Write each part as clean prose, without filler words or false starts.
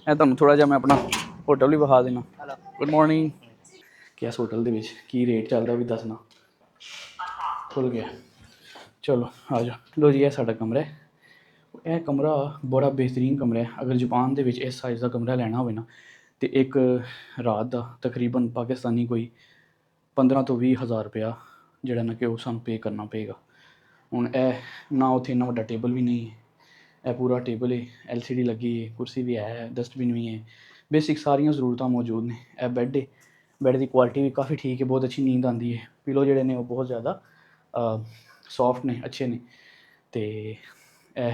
ਇਹ ਤੁਹਾਨੂੰ ਥੋੜ੍ਹਾ ਜਿਹਾ ਮੈਂ ਆਪਣਾ ਹੋਟਲ ਵੀ ਵਿਖਾ ਦੇਣਾ। Good morning. ਕਿ ਇਸ ਹੋਟਲ ਦੇ ਵਿੱਚ ਕੀ ਰੇਟ ਚੱਲਦਾ ਉਹ ਵੀ ਦੱਸਣਾ। ਖੁੱਲ ਗਿਆ, ਚਲੋ ਆ ਜਾਓ। ਲੋ ਜੀ, ਇਹ ਸਾਡਾ ਕਮਰਾ ਹੈ। ਇਹ ਕਮਰਾ ਬੜਾ ਬਿਹਤਰੀਨ ਕਮਰਾ ਹੈ। ਅਗਰ ਜਾਪਾਨ ਦੇ ਵਿੱਚ ਇਸ ਸਾਈਜ਼ ਦਾ ਕਮਰਾ ਲੈਣਾ ਹੋਵੇ ਨਾ, ਤੇ ਇੱਕ ਰਾਤ ਦਾ ਤਕਰੀਬਨ ਪਾਕਿਸਤਾਨੀ ਕੋਈ 15 ਤੋਂ 20 ਹਜ਼ਾਰ ਰੁਪਇਆ ਜਿਹੜਾ ਨਾ ਕਿ ਉਹ ਸਾਨੂੰ ਪੇ ਕਰਨਾ ਪਏਗਾ। ਹੁਣ ਇਹ ਨਾ ਉੱਥੇ ਇੰਨਾ ਵੱਡਾ ਟੇਬਲ ਵੀ ਨਹੀਂ ਹੈ। ਇਹ ਪੂਰਾ ਟੇਬਲ ਹੈ, LCD ਲੱਗੀ ਹੈ, ਕੁਰਸੀ ਵੀ ਹੈ, ਡਸਟਬਿਨ ਵੀ ਹੈ, ਬੇਸਿਕ ਸਾਰੀਆਂ ਜ਼ਰੂਰਤਾਂ ਮੌਜੂਦ ਨੇ। ਇਹ ਬੈੱਡ ਹੈ, ਬੈੱਡ ਦੀ ਕੁਆਲਿਟੀ ਵੀ ਕਾफ़ੀ ਠੀਕ ਹੈ, ਬਹੁਤ ਅੱਛੀ ਨੀਂਦ ਆਉਂਦੀ ਹੈ। ਪਿਲੋ ਜਿਹੜੇ ਨੇ ਉਹ ਬਹੁਤ ਜ਼ਿਆਦਾ ਸੌਫਟ ਨੇ, ਅੱਛੇ ਨੇ। ਅਤੇ ਇਹ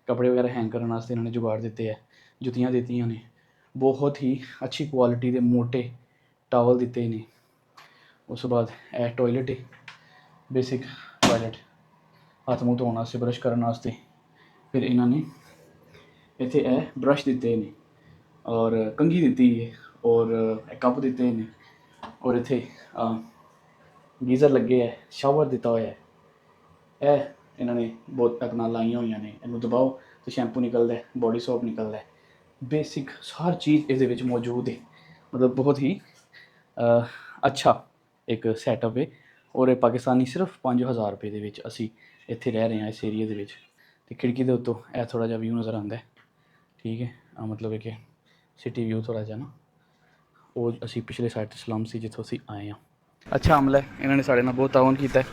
ਕੱਪੜੇ ਵਗੈਰਾ ਹੈਂਗ ਕਰਨ ਵਾਸਤੇ ਇਹਨਾਂ ਨੇ ਜੁਗਾੜ ਦਿੱਤੇ ਹੈ। ਜੁੱਤੀਆਂ ਦਿੱਤੀਆਂ ਨੇ, ਬਹੁਤ ਹੀ ਅੱਛੀ ਕੁਆਲਿਟੀ ਦੇ ਮੋਟੇ ਟਾਵਲ ਦਿੱਤੇ ਨੇ। ਉਸ ਤੋਂ ਬਾਅਦ ਇਹ ਟੋਇਲਟ ਹੈ, ਬੇਸਿਕ ਟੋਇਲਟ, ਹੱਥ ਮੂੰਹ ਧੋਣ ਵਾਸਤੇ, ਬਰਸ਼ ਕਰਨ ਵਾਸਤੇ। ਫਿਰ ਇਹਨਾਂ ਨੇ ਇੱਥੇ ਇਹ ਬਰਸ਼ ਦਿੱਤੇ ਨੇ, ਔਰ ਕੰਘੀ ਦਿੱਤੀ ਹੈ, ਔਰ ਇਹ ਕੱਪ ਦਿੱਤੇ ਨੇ, ਔਰ ਇੱਥੇ ਗੀਜ਼ਰ ਲੱਗੇ ਹੈ, ਸ਼ਾਵਰ ਦਿੱਤਾ ਹੋਇਆ ਹੈ। ਇਹ ਇਹਨਾਂ ਨੇ ਬਹੁਤ ਆਪਣਾ ਲਾਈਆਂ ਹੋਈਆਂ ਨੇ। ਇਹਨੂੰ ਦਬਾਓ ਤਾਂ ਸ਼ੈਂਪੂ ਨਿਕਲਦਾ, ਬੋਡੀ ਸੋਪ ਨਿਕਲਦਾ। ਬੇਸਿਕ ਹਰ ਚੀਜ਼ ਇਹਦੇ ਵਿੱਚ ਮੌਜੂਦ ਹੈ। ਮਤਲਬ ਬਹੁਤ ਹੀ ਅੱਛਾ ਇੱਕ ਸੈਟਅਪ ਹੈ। ਔਰ ਇਹ ਪਾਕਿਸਤਾਨੀ ਸਿਰਫ 5000 ਰੁਪਏ ਦੇ ਵਿੱਚ ਅਸੀਂ ਇੱਥੇ ਰਹਿ ਰਹੇ ਹਾਂ ਇਸ ਏਰੀਏ ਦੇ ਵਿੱਚ। ਅਤੇ ਖਿੜਕੀ ਦੇ ਉੱਤੋਂ ਇਹ ਥੋੜ੍ਹਾ ਜਿਹਾ ਵਿਊ ਨਜ਼ਰ ਆਉਂਦਾ, ਠੀਕ ਹੈ। ਮਤਲਬ ਹੈ ਕਿ ਸਿਟੀ ਵਿਊ ਥੋੜ੍ਹਾ ਜਿਹਾ ਨਾ, ਉਹ ਅਸੀਂ ਪਿਛਲੇ ਸਾਈਡ 'ਤੇ ਸਲਮ ਸੀ ਜਿੱਥੋਂ ਅਸੀਂ ਆਏ ਹਾਂ। ਅੱਛਾ ਅਮਲ ਹੈ, ਇਹਨਾਂ ਨੇ ਸਾਡੇ ਨਾਲ ਬਹੁਤ ਤਾਉਨ ਕੀਤਾ।